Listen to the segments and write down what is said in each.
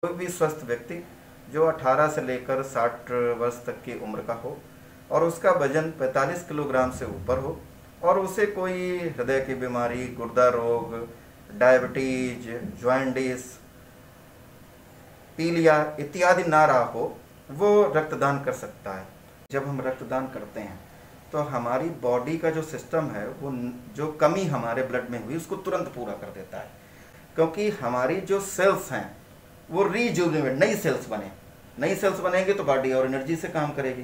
कोई भी स्वस्थ व्यक्ति जो 18 से लेकर 60 वर्ष तक की उम्र का हो और उसका वजन 45 किलोग्राम से ऊपर हो और उसे कोई हृदय की बीमारी, गुर्दा रोग, डायबिटीज, जॉइंटिस, पीलिया इत्यादि ना रहा हो, वो रक्तदान कर सकता है। जब हम रक्तदान करते हैं तो हमारी बॉडी का जो सिस्टम है वो जो कमी हमारे ब्लड में हुई उसको तुरंत पूरा कर देता है, क्योंकि हमारी जो सेल्स हैं वो रीजुविनेट नई सेल्स बनेंगे तो बॉडी और एनर्जी से काम करेगी।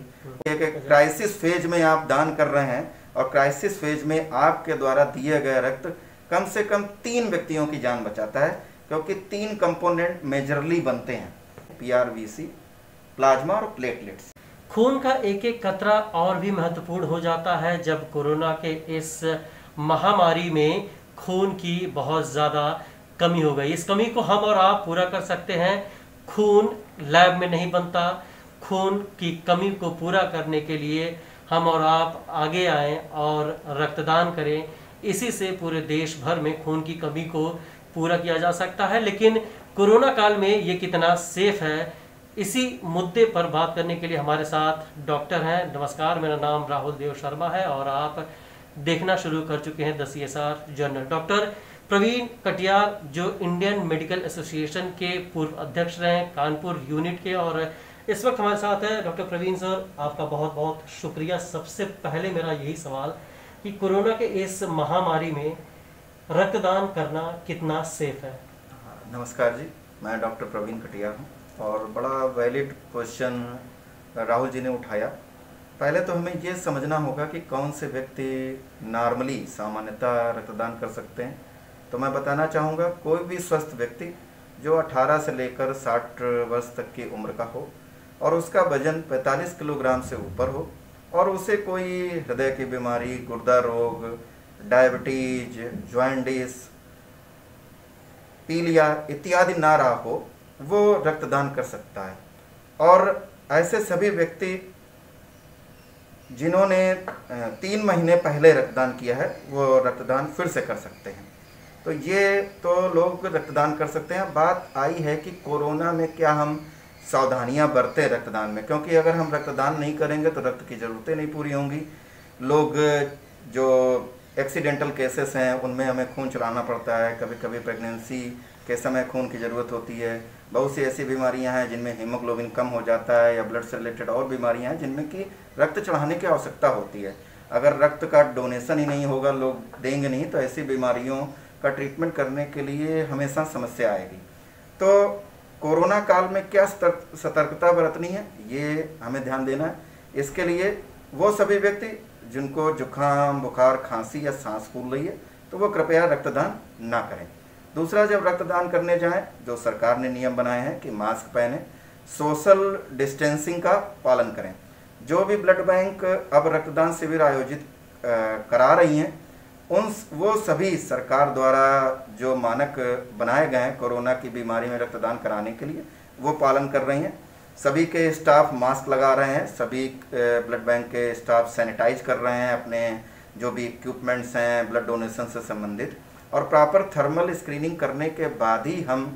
एक क्राइसिस फेज में आप दान कर रहे हैं और क्राइसिस फेज में आपके द्वारा दिए गए रक्त कम से कम 3 व्यक्तियों की जान बचाता है, क्योंकि 3 कंपोनेंट मेजरली बनते हैं, PRVC, प्लाज्मा और प्लेटलेट्स। खून का एक एक कतरा और भी महत्वपूर्ण हो जाता है जब कोरोना के इस महामारी में खून की बहुत ज़्यादा कमी हो गई। इस कमी को हम और आप पूरा कर सकते हैं। खून लैब में नहीं बनता। खून की कमी को पूरा करने के लिए हम और आप आगे आएं और रक्तदान करें। इसी से पूरे देश भर में खून की कमी को पूरा किया जा सकता है। लेकिन कोरोना काल में ये कितना सेफ है, इसी मुद्दे पर बात करने के लिए हमारे साथ डॉक्टर हैं। नमस्कार, मेरा नाम राहुल देव शर्मा है और आप देखना शुरू कर चुके हैं the CSR journal. Doctor Praveen Katiyar जो इंडियन मेडिकल एसोसिएशन के पूर्व अध्यक्ष रहे, कानपुर यूनिट के, और इस वक्त हमारे साथ है डॉक्टर प्रवीण सर। आपका बहुत बहुत शुक्रिया। सबसे पहले मेरा यही सवाल कि कोरोना के इस महामारी में रक्तदान करना कितना सेफ है? नमस्कार जी, मैं डॉक्टर प्रवीण कटियार हूँ और बड़ा वैलिड क्वेश्चन राहुल जी ने उठाया। पहले तो हमें ये समझना होगा कि कौन से व्यक्ति नॉर्मली सामान्यतः रक्तदान कर सकते हैं। तो मैं बताना चाहूँगा, कोई भी स्वस्थ व्यक्ति जो 18 से लेकर 60 वर्ष तक की उम्र का हो और उसका वजन 45 किलोग्राम से ऊपर हो और उसे कोई हृदय की बीमारी, गुर्दा रोग, डायबिटीज, जॉइंटिस, पीलिया इत्यादि ना रहा हो, वो रक्तदान कर सकता है। और ऐसे सभी व्यक्ति जिन्होंने 3 महीने पहले रक्तदान किया है वो रक्तदान फिर से कर सकते हैं। तो ये तो लोग रक्तदान कर सकते हैं। बात आई है कि कोरोना में क्या हम सावधानियां बरतें रक्तदान में, क्योंकि अगर हम रक्तदान नहीं करेंगे तो रक्त की ज़रूरतें नहीं पूरी होंगी। लोग जो एक्सीडेंटल केसेस हैं उनमें हमें खून चलाना पड़ता है, कभी कभी प्रेगनेंसी के समय खून की ज़रूरत होती है। बहुत सी ऐसी बीमारियां हैं जिनमें हीमोग्लोबिन कम हो जाता है, या ब्लड से रिलेटेड और बीमारियां हैं जिनमें कि रक्त चढ़ाने की आवश्यकता होती है। अगर रक्त का डोनेशन ही नहीं होगा, लोग देंगे नहीं, तो ऐसी बीमारियों का ट्रीटमेंट करने के लिए हमेशा समस्या आएगी। तो कोरोना काल में क्या सतर्कता बरतनी है, ये हमें ध्यान देना है। इसके लिए वो सभी व्यक्ति जिनको जुकाम, बुखार, खांसी या सांस फूल रही है तो वो कृपया रक्तदान ना करें। दूसरा, जब रक्तदान करने जाएं, जो सरकार ने नियम बनाए हैं कि मास्क पहने, सोशल डिस्टेंसिंग का पालन करें। जो भी ब्लड बैंक अब रक्तदान शिविर आयोजित करा रही हैं, वो सभी सरकार द्वारा जो मानक बनाए गए हैं कोरोना की बीमारी में रक्तदान कराने के लिए, वो पालन कर रही हैं। सभी के स्टाफ मास्क लगा रहे हैं, सभी ब्लड बैंक के स्टाफ सैनिटाइज कर रहे हैं अपने जो भी इक्विपमेंट्स हैं ब्लड डोनेशन से संबंधित, और प्रॉपर थर्मल स्क्रीनिंग करने के बाद ही हम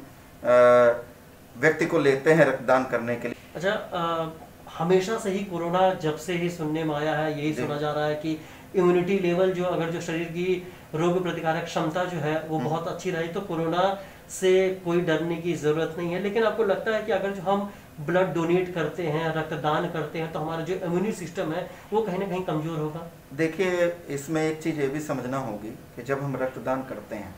व्यक्ति को लेते हैं रक्तदान करने के लिए। अच्छा, हमेशा से ही कोरोना जब से ही सुनने में आया है, यही सुना जा रहा है कि इम्यूनिटी लेवल जो, अगर जो शरीर की रोग प्रतिकारक क्षमता जो है वो बहुत अच्छी रही तो कोरोना से कोई डरने की ज़रूरत नहीं है। लेकिन आपको लगता है कि अगर जो हम ब्लड डोनेट करते हैं, रक्तदान करते हैं, तो हमारा जो इम्यूनिटी सिस्टम है वो कहीं ना कहीं कमज़ोर होगा? देखिए, इसमें एक चीज़ ये भी समझना होगी कि जब हम रक्तदान करते हैं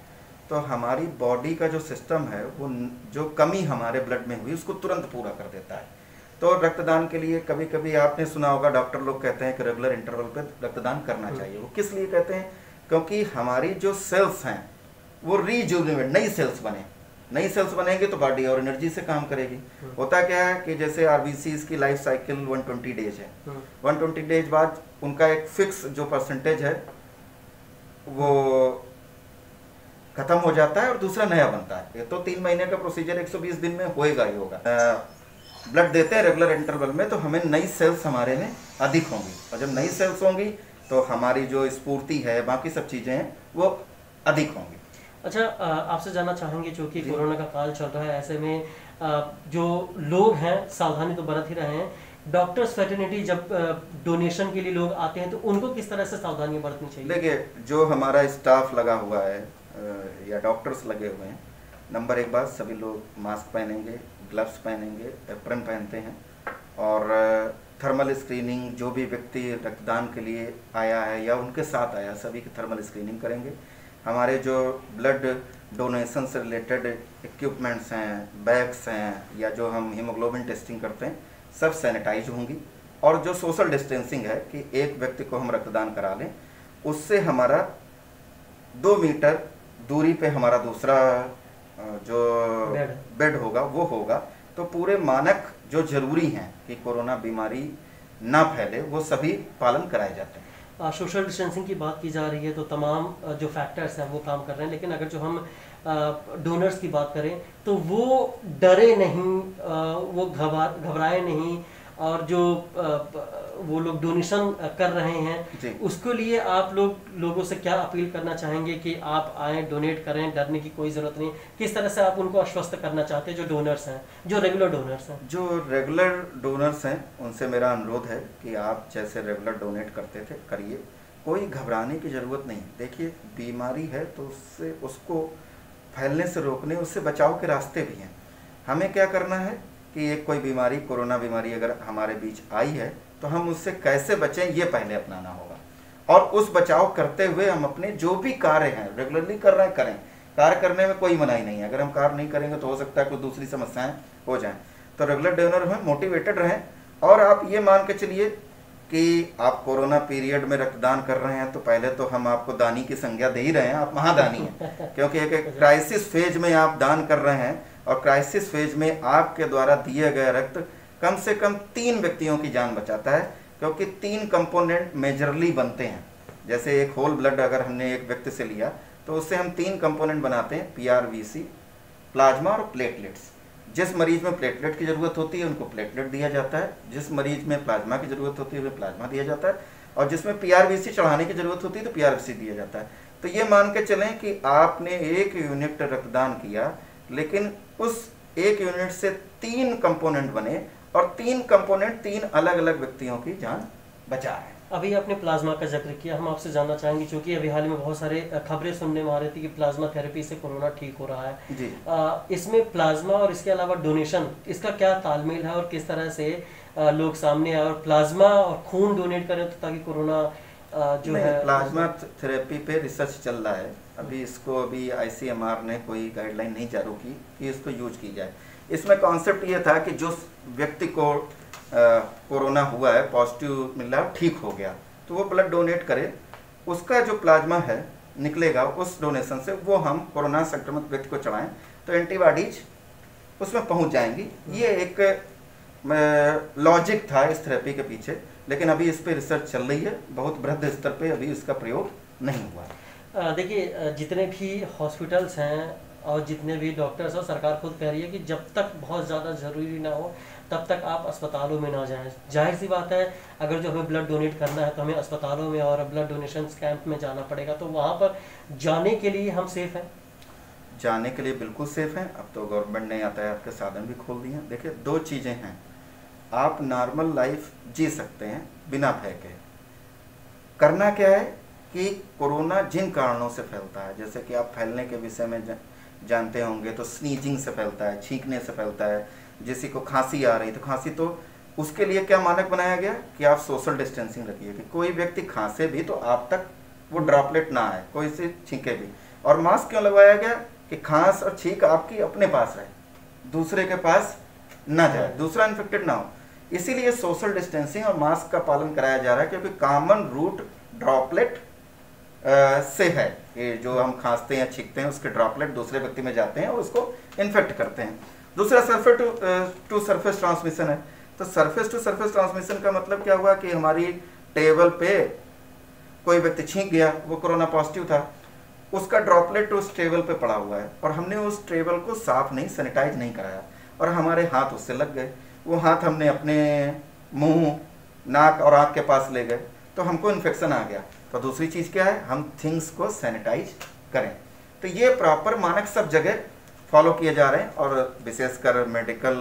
तो हमारी बॉडी का जो सिस्टम है वो जो कमी हमारे ब्लड में हुई उसको तुरंत पूरा कर देता है। तो रक्तदान के लिए कभी कभी आपने सुना होगा, डॉक्टर लोग कहते हैं कि रेगुलर इंटरवल पे रक्तदान करना चाहिए। वो किस लिए कहते हैं? क्योंकि हमारी जो सेल्स हैं वो रीजुविनेट नई सेल्स बनेंगे तो बॉडी और एनर्जी से काम करेगी। होता क्या है कि जैसे RBCs की लाइफ साइकिल 120 डेज है। 120 डेज बाद उनका एक फिक्स जो परसेंटेज है वो खत्म हो जाता है और दूसरा नया बनता है। ये तो 3 महीने का प्रोसीजर 120 दिन में होएगा ही होगा। ब्लड देते हैं रेगुलर इंटरवल में तो हमें नई सेल्स हमारे में अधिक होंगी, और जब नई सेल्स होंगी तो हमारी जो स्फूर्ति है, बाकी सब चीज़ें हैं वो अधिक होंगी। अच्छा, आपसे जानना चाहेंगे, चूँकि कोरोना का काल चल रहा है, ऐसे में जो लोग हैं सावधानी तो बरत ही रहे हैं। डॉक्टर्स फैटर्निटी जब डोनेशन के लिए लोग आते हैं तो उनको किस तरह से सावधानियां बरतनी चाहिए? देखिए, जो हमारा स्टाफ लगा हुआ है या डॉक्टर्स लगे हुए हैं, नंबर एक बात, सभी लोग मास्क पहनेंगे, ग्लव्स पहनेंगे, एप्रन पहनते हैं, और थर्मल स्क्रीनिंग, जो भी व्यक्ति रक्तदान के लिए आया है या उनके साथ आया, सभी की थर्मल स्क्रीनिंग करेंगे। हमारे जो ब्लड डोनेशन से रिलेटेड इक्विपमेंट्स हैं, बैग्स हैं, या जो हम हीमोग्लोबिन टेस्टिंग करते हैं, सब सैनिटाइज होंगी। और जो सोशल डिस्टेंसिंग है कि एक व्यक्ति को हम रक्तदान करा लें, उससे हमारा 2 मीटर दूरी पे हमारा दूसरा जो बेड होगा वो होगा। तो पूरे मानक जो जरूरी हैं कि कोरोना बीमारी ना फैले, वो सभी पालन कराए जाते हैं। सोशल डिस्टेंसिंग की बात की जा रही है तो तमाम जो फैक्टर्स हैं वो काम कर रहे हैं, लेकिन अगर जो हम डोनर्स की बात करें तो वो डरे नहीं, वो घबराए नहीं, और जो वो लोग डोनेशन कर रहे हैं उसके लिए आप लोगों से क्या अपील करना चाहेंगे कि आप आएँ, डोनेट करें, डरने की कोई ज़रूरत नहीं? किस तरह से आप उनको आश्वस्त करना चाहते हैं, जो डोनर्स हैं, जो रेगुलर डोनर्स हैं? जो रेगुलर डोनर्स हैं उनसे मेरा अनुरोध है कि आप जैसे रेगुलर डोनेट करते थे करिए, कोई घबराने की ज़रूरत नहीं। देखिए, बीमारी है तो उसको फैलने से रोकने, उससे बचाव के रास्ते भी हैं। हमें क्या करना है कि एक कोई बीमारी, कोरोना बीमारी अगर हमारे बीच आई है तो हम उससे कैसे बचें, ये पहले अपनाना होगा। और उस बचाव करते हुए हम अपने जो भी कार्य हैं रेगुलरली कर रहे हैं, करें। कार्य करने में कोई मनाही नहीं है। अगर हम कार्य नहीं करेंगे तो हो सकता है कुछ दूसरी समस्याएं हो जाएं। तो रेगुलर डोनर में मोटिवेटेड रहें। और आप ये मान के चलिए कि आप कोरोना पीरियड में रक्तदान कर रहे हैं तो पहले तो हम आपको दानी की संज्ञा दे ही रहे हैं, आप महादानी हैं। क्योंकि एक क्राइसिस फेज में आप दान कर रहे हैं, और क्राइसिस फेज में आपके द्वारा दिए गए रक्त कम से कम 3 व्यक्तियों की जान बचाता है। क्योंकि 3 कंपोनेंट मेजरली बनते हैं। जैसे एक होल ब्लड अगर हमने एक व्यक्ति से लिया तो उससे हम 3 कंपोनेंट बनाते हैं, PRVC, प्लाज्मा और प्लेटलेट्स। जिस मरीज में प्लेटलेट की ज़रूरत होती है उनको प्लेटलेट दिया जाता है, जिस मरीज में प्लाज्मा की ज़रूरत होती है उन्हें प्लाज्मा दिया जाता है, और जिसमें PRVC चढ़ाने की ज़रूरत होती है तो PRVC दिया जाता है। तो ये मान के चलें कि आपने 1 यूनिट रक्तदान किया, लेकिन उस 1 यूनिट से 3 कंपोनेंट बने, और 3 कंपोनेंट 3 अलग अलग व्यक्तियों की जान बचा रहे हैं। अभी आपने प्लाज्मा का जिक्र किया, हम आपसे जानना चाहेंगे, क्योंकि अभी हाल ही में बहुत सारे खबरें सुनने में आ रही थी कि प्लाज्मा थेरेपी से कोरोना ठीक हो रहा है जी। इसमें प्लाज्मा और इसके अलावा डोनेशन, इसका क्या तालमेल है और किस तरह से लोग सामने आए और प्लाज्मा और खून डोनेट करें तो ताकि कोरोना जो है? प्लाज्मा थेरेपी पे रिसर्च चल रहा है। अभी इसको ICMR ने कोई गाइडलाइन नहीं जारी की कि इसको यूज की जाए। इसमें कॉन्सेप्ट ये था कि जो व्यक्ति को कोरोना हुआ है, पॉजिटिव मिला, ठीक हो गया, तो वो ब्लड डोनेट करे, उसका जो प्लाज्मा है निकलेगा उस डोनेशन से, वो हम कोरोना संक्रमित व्यक्ति को चढ़ाएं तो एंटीबॉडीज उसमें पहुंच जाएंगी। ये एक लॉजिक था इस थेरेपी के पीछे, लेकिन अभी इस पे रिसर्च चल रही है। बहुत बृहद स्तर पे अभी इसका प्रयोग नहीं हुआ। देखिए, जितने भी हॉस्पिटल्स हैं और जितने भी डॉक्टर्स हैं, सरकार खुद कह रही है कि जब तक बहुत ज़्यादा ज़रूरी ना हो तब तक आप अस्पतालों में ना जाएं। जाहिर सी बात है, अगर जो हमें ब्लड डोनेट करना है तो हमें अस्पतालों में और ब्लड डोनेशन कैंप में जाना पड़ेगा, तो वहाँ पर जाने के लिए हम सेफ हैं? जाने के लिए बिल्कुल सेफ हैं। अब तो गवर्नमेंट ने यातायात के साधन भी खोल दिए हैं। देखिए, 2 चीज़ें हैं, आप नॉर्मल लाइफ जी सकते हैं बिना भय के। करना क्या है कि कोरोना जिन कारणों से फैलता है, जैसे कि आप फैलने के विषय में जानते होंगे, तो स्नीजिंग से फैलता है, छींकने से फैलता है। किसी को खांसी आ रही तो खांसी, तो उसके लिए क्या मानक बनाया गया कि आप सोशल डिस्टेंसिंग रखिए, कि कोई व्यक्ति खांसे भी तो आप तक वो ड्रॉपलेट ना आए, कोई से छींके भी। और मास्क क्यों लगवाया गया कि खांस और छींक आपकी अपने पास रहे, दूसरे के पास ना जाए, दूसरा इन्फेक्टेड ना हो। इसीलिए सोशल डिस्टेंसिंग और मास्क का पालन कराया जा रहा है, क्योंकि कॉमन रूट ड्रॉपलेट से है कि जो हम खांसते हैं छींकते हैं उसके ड्रॉपलेट दूसरे व्यक्ति में जाते हैं और उसको इन्फेक्ट करते हैं। दूसरा सरफेस टू सरफेस ट्रांसमिशन है। तो सरफेस टू सरफेस ट्रांसमिशन का मतलब क्या हुआ कि हमारी टेबल पे कोई व्यक्ति छींक गया, वो कोरोना पॉजिटिव था, उसका ड्रॉपलेट उस टेबल पे पड़ा हुआ है और हमने उस टेबल को साफ नहीं, सैनिटाइज नहीं कराया और हमारे हाथ उससे लग गए। वो हाथ हमने अपने मुंह, नाक और आँख के पास ले गए तो हमको इन्फेक्शन आ गया। तो दूसरी चीज़ क्या है, हम थिंग्स को सैनिटाइज करें। तो ये प्रॉपर मानक सब जगह फॉलो किए जा रहे हैं, और विशेषकर मेडिकल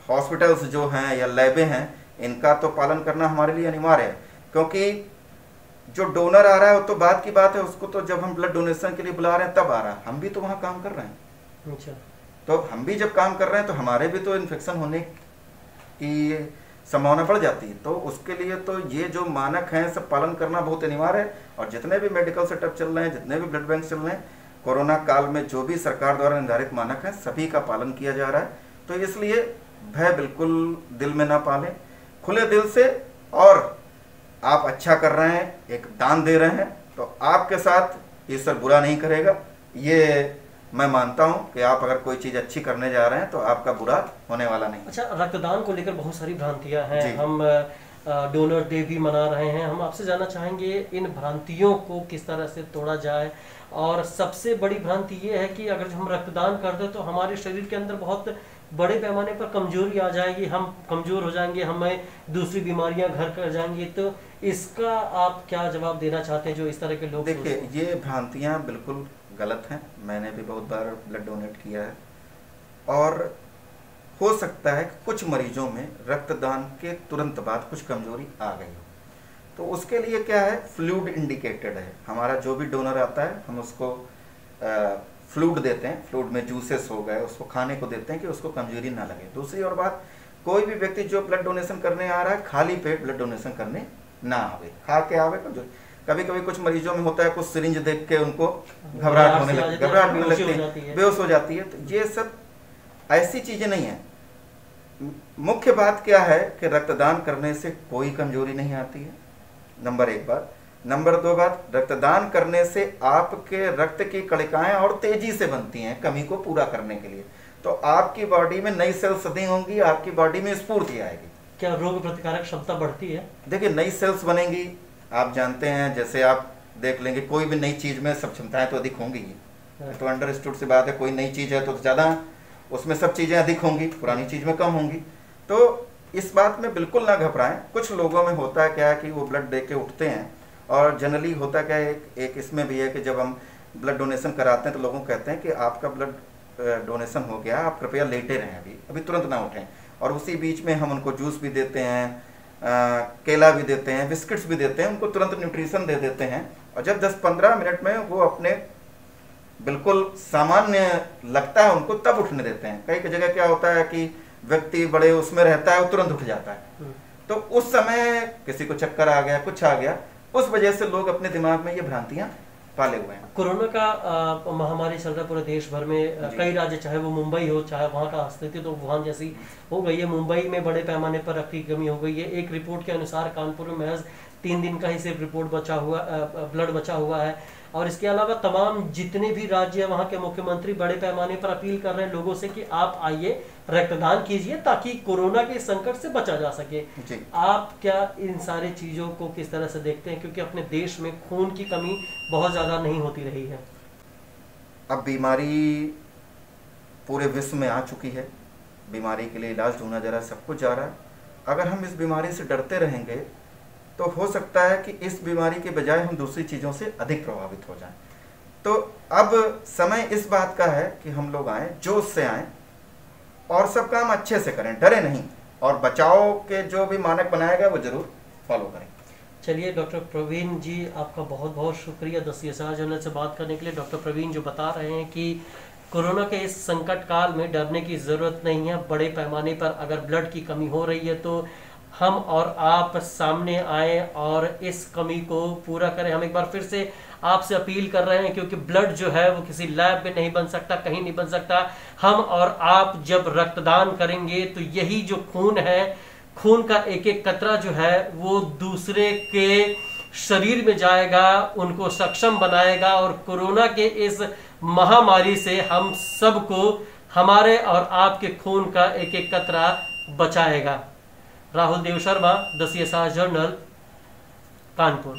हॉस्पिटल्स जो हैं या लैबें हैं, इनका तो पालन करना हमारे लिए अनिवार्य है। क्योंकि जो डोनर आ रहा है वो तो बात की बात है, उसको तो जब हम ब्लड डोनेशन के लिए बुला रहे हैं तब आ रहा है, हम भी तो वहाँ काम कर रहे हैं। अच्छा, तो हम भी जब काम कर रहे हैं तो हमारे भी तो इन्फेक्शन होने की संभावना बढ़ जाती है। तो उसके लिए तो ये जो मानक हैं सब पालन करना बहुत अनिवार्य है। और जितने भी मेडिकल सेटअप चल रहे हैं, जितने भी ब्लड बैंक चल रहे हैं, कोरोना काल में जो भी सरकार द्वारा निर्धारित मानक हैं सभी का पालन किया जा रहा है। तो इसलिए भय बिल्कुल दिल में ना पालें, खुले दिल से, और आप अच्छा कर रहे हैं, एक दान दे रहे हैं, तो आपके साथ ईश्वर बुरा नहीं करेगा। ये मैं मानता हूं कि आप अगर कोई चीज अच्छी करने जा रहे हैं तो आपका बुरा होने वाला नहीं। अच्छा, रक्तदान को लेकर बहुत सारी भ्रांतियां जी। हैं, हम डोनर डे भी मना रहे हैं। हम आपसे जानना चाहेंगे इन भ्रांतियों को किस तरह से तोड़ा जाए। और सबसे बड़ी भ्रांति ये है कि अगर हम रक्तदान करते हैं तो हमारे शरीर के अंदर बहुत बड़े पैमाने पर कमजोरी आ जाएगी, हम कमजोर हो जाएंगे, हमें दूसरी बीमारियां घर कर जाएंगी। तो इसका आप क्या जवाब देना चाहते हैं जो इस तरह के लोग? देखिए, ये भ्रांतियां बिल्कुल गलत हैं। मैंने भी बहुत बार ब्लड डोनेट किया है, और हो सकता है कि कुछ मरीजों में रक्तदान के तुरंत बाद कुछ कमजोरी आ गई हो। तो उसके लिए क्या है, फ्लूइड इंडिकेटेड है। हमारा जो भी डोनर आता है हम उसको फ्लूइड देते हैं, फ्लूइड में जूसेस हो गए, उसको खाने को देते हैं कि उसको कमजोरी ना लगे। दूसरी और बात, कोई भी व्यक्ति जो ब्लड डोनेशन करने आ रहा है खाली पेट ब्लड डोनेशन करने ना आवे, खा के आवे। कभी कभी कुछ मरीजों में होता है, कुछ सिरिंज देख के उनको घबराहट होने लगती है, बेहोश हो जाती है। तो ये सब ऐसी चीजें नहीं है। मुख्य बात क्या है कि रक्तदान करने से कोई कमजोरी नहीं आती है, नंबर 1 बात। नंबर 2 बात, रक्तदान करने से आपके रक्त की कणिकाएं और तेजी से बनती हैं कमी को पूरा करने के लिए। तो आपकी बॉडी में नई सेल्स अधिक होंगी, आपकी बॉडी में स्फूर्ति आएगी। क्या रोग प्रतिकारक क्षमता बढ़ती है? देखिए, नई सेल्स बनेंगी। आप जानते हैं, जैसे आप देख लेंगे कोई भी नई चीज में सब क्षमताएं तो अधिक होंगी ही, तो अंडरस्टूड सी बात है। कोई नई चीज है तो ज्यादा उसमें सब चीजें अधिक होंगी, पुरानी चीज में कम होंगी। तो इस बात में बिल्कुल ना घबराएं। कुछ लोगों में होता है क्या है कि वो ब्लड दे के उठते हैं, और जनरली होता क्या है, एक इसमें भी है कि जब हम ब्लड डोनेशन कराते हैं तो लोगों कहते हैं कि आपका ब्लड डोनेशन हो गया, आप कृपया लेटे रहें, अभी तुरंत ना उठें। और उसी बीच में हम उनको जूस भी देते हैं, केला भी देते हैं, बिस्किट्स भी देते हैं, उनको तुरंत न्यूट्रिशन दे देते हैं। और जब 10-15 मिनट में वो अपने बिल्कुल सामान्य लगता है उनको, तब उठने देते हैं। कई जगह क्या होता है कि व्यक्ति बड़े उसमें रहता है, वो तुरंत उठ जाता है। तो उस समय किसी को चक्कर आ गया, कुछ आ गया, उस वजह से लोग अपने दिमाग में ये भ्रांतियां पाले हुए हैं। कोरोना का महामारी चल रहा है पूरे देश भर में। कई राज्य, चाहे वो मुंबई हो, चाहे वहाँ का स्थिति तो वुहान जैसी हो गई है। मुंबई में बड़े पैमाने पर रक्त की कमी हो गई है। एक रिपोर्ट के अनुसार कानपुर में महज 3 दिन का ही सिर्फ ब्लड बचा हुआ है। और इसके अलावा तमाम जितने भी राज्य हैं, वहाँ के मुख्यमंत्री बड़े पैमाने पर अपील कर रहे हैं लोगों से कि आप आइए, रक्तदान कीजिए, ताकि कोरोना के संकट से बचा जा सके। आप क्या इन सारी चीजों को किस तरह से देखते हैं? क्योंकि अपने देश में खून की कमी बहुत ज्यादा नहीं होती रही है। अब बीमारी पूरे विश्व में आ चुकी है, बीमारी के लिए इलाज ढूंढा जा रहा है, सब कुछ जा रहा है। अगर हम इस बीमारी से डरते रहेंगे तो हो सकता है कि इस बीमारी के बजाय हम दूसरी चीज़ों से अधिक प्रभावित हो जाएं। तो अब समय इस बात का है कि हम लोग आएँ, जोश से आएँ, और सब काम अच्छे से करें, डरे नहीं, और बचाव के जो भी मानक बनाया गया वो जरूर फॉलो करें। चलिए, डॉक्टर प्रवीण जी, आपका बहुत बहुत शुक्रिया द CSR जर्नल से बात करने के लिए। डॉक्टर प्रवीण जो बता रहे हैं कि कोरोना के इस संकट काल में डरने की ज़रूरत नहीं है। बड़े पैमाने पर अगर ब्लड की कमी हो रही है तो हम और आप सामने आए और इस कमी को पूरा करें। हम एक बार फिर से आपसे अपील कर रहे हैं, क्योंकि ब्लड जो है वो किसी लैब में नहीं बन सकता, कहीं नहीं बन सकता। हम और आप जब रक्तदान करेंगे तो यही जो खून है, खून का एक एक कतरा जो है वो दूसरे के शरीर में जाएगा, उनको सक्षम बनाएगा, और कोरोना के इस महामारी से हम सबको, हमारे और आपके खून का एक एक कतरा बचाएगा। Rahul Dev Sharma, the CSR journal, Kanpur.